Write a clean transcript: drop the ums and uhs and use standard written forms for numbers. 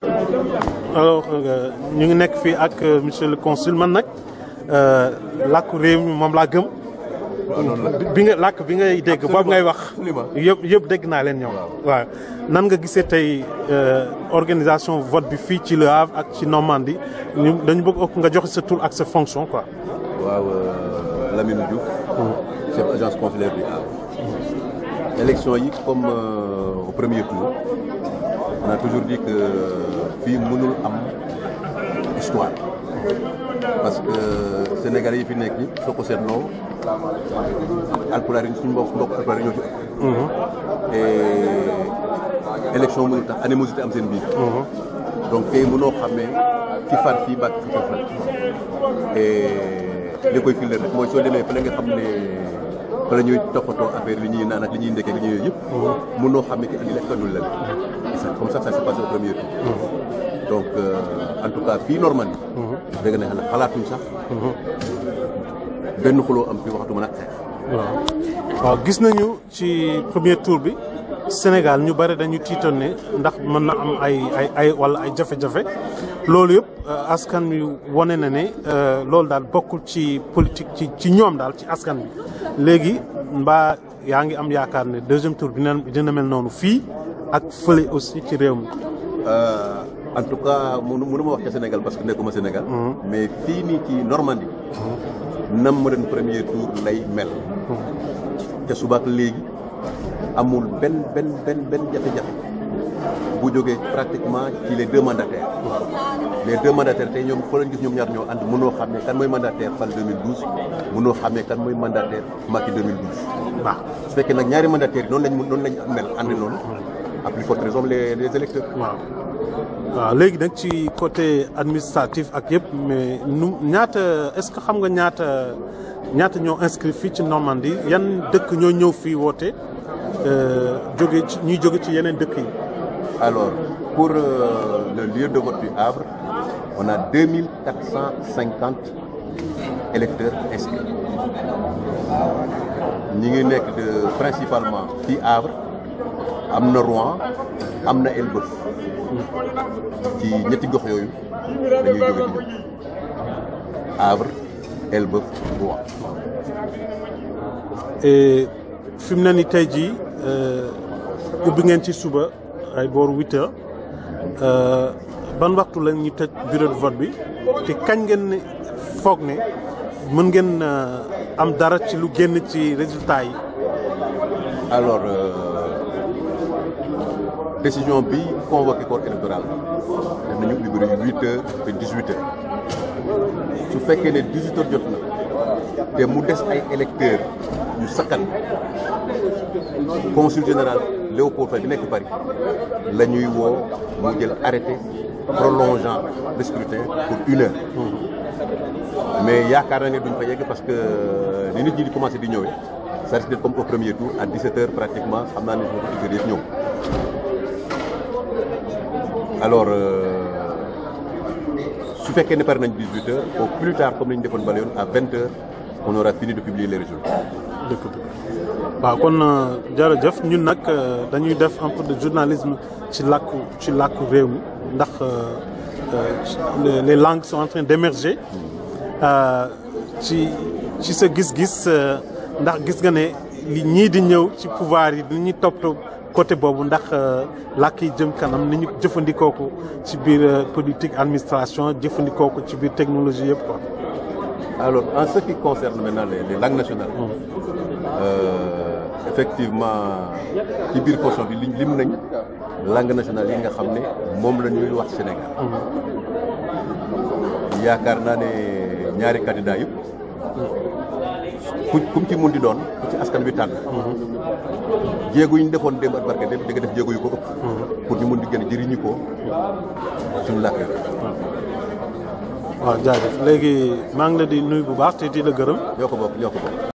alors ñu ngi nekk fii ak monsieur le consul man nag làkku réew mi moom laa gëm. bi nga làkk bi ngay dégg boobu ngay wax. yëpp dégg naa leen ñoom. waaw nan nga gisee tey organisation vote bi fii ci Le Havre ak ci Normandie ñu dañu bëgg nga joxe sa tur ak sa fonction quoi. waaw Lamine Diouf. chef agence consulaire du Havre. élection yi comme au premier tour on a toujours dit que fii mënul am histoire parce que Sénégalais yi fi nekk ñi soo ko seetloo alpulaar yi suñu mbokk alpulaar yi ñoo ci ëpp. et élection mënul tax animosité am seen biir. donc tey mënoo xamee ci far fii ba ci far et li koy firndeel rek mooy soo demee fële nga xam ne fa la ñuy toppatoo affaire li ñuy naan ak li ñuy ndekkee li ñuy yëpp. mënoo xam ne ki andi lekk andul la comme ça s'est passé au premier tour. donc en tout cas fii Normandie. dégg na xalaatuñ sax. benn xuloo am fi waxatu mën a xeex. waaw gis nañu ci premier tour bi Sénégal ñu bari dañu tiitoon ne ndax mën na am ay wala ay jafe-jafe loolu yëpp askan wi wane na ne loolu daal bokkul ci politique ci ñoom daal ci askan bi léegi mbaa yaa ngi am yaakaar ne deuxième tour dina mel noonu fii ak fële aussi ci réew mi. en tout cas mënu ma wax ca Sénégal parce que nekkuma Sénégal. mais fii nii ci Normandie. nam ma doon premier tour lay mel. te subaak léegi amul benn jafe-jafe bu jógee pratiquement ci les deux mandataires. les deux mandataires tey ñoom foo leen gis ñoom ñaar ñoo ànd mënoo xam ne kan mooy mandataire Fall 2012 mënoo xam ne kan mooy mandataire Macky 2012. waaw su fekkee nag ñaari mandataires yi noonu lañ mel ànd noonu. à plus forte raison les électeurs. waaw léegi nag ci côté administratif ak yëpp mais ñaata est-ce que xam nga ñaata ñoo inscrit fii ci Normandie yan dëkk ñoo ñëw fii woote ñuy jóge ci yeneen dëkk yi. alors pour le lieu de vote du Havre on a 2450 électeurs inscrits ñi ngi nekk principalement fii Havre am na Rouen am na Elbeuf. ci ñetti gox yooyu dañuy jóge di ñëw Havre Elbeuf Rouen. et fi mu ne nii tey jii ubbi ngeen ci suba ay booru 8 heures ban waxtu la ñu tëj bureau de vote bi te kañ ngeen foog ne mën ngeen am dara ci lu génn ci résultat yi. alors décision bi convoqué corps électoral def nañu ubbi bureau yi 8 heures ba 18 heures su fekkee ne 18 heures jot na te mu des ay électeurs yu sakkan consul général Léopold Faye bi nekk Paris la ñuy woo mu jël arrêté prolongeant le scrutin pour 1 heure. mais yaakaar na ne duñ fa yegg parce que ni nit ñi di commencé di ñëwee ça risque d'être comme au premier tour à 17 heures pratiquement xam naa ne foofu yëpp ñëw. alors su fekkee ne pare nañ 18 heures au plus tard comme ni ñu defoon bale yoon à 20 heures on aura fini de publier les résultats. waaw kon jërëjëf ñun nag dañuy def un peu de journalisme ci làkku réew mi ndax les langues sont en train d'émerger ci sa gis-gis ndax gis nga ne li ñii di ñëw ci pouvoir yi dañuy topp côté boobu ndax làkk yi jëm kanam ni ñu jëfandikoo ko ci biir politique administration jëfandikoo ko ci biir technologie yëpp quoi. alors en ce qui concerne maintenant les langues nationales. effectivement ci biir poche bi lim nañ langue nationale yi nga xam ne moom la ñuy wax Sénégal. yaakaar naa ne ñaari candidat yëpp. kum ci mun di doon ku ci askan wi tànn. jéego yi ñu defoon démb ak barke démb di nga def jéego yu ko ëpp. pour ñu mun di gën a jëriñu ko suñu làkk yi. waaw jaajëf léegi maa ngi la di nuyu bu baax te di la gërëm. ñoo ko bokk.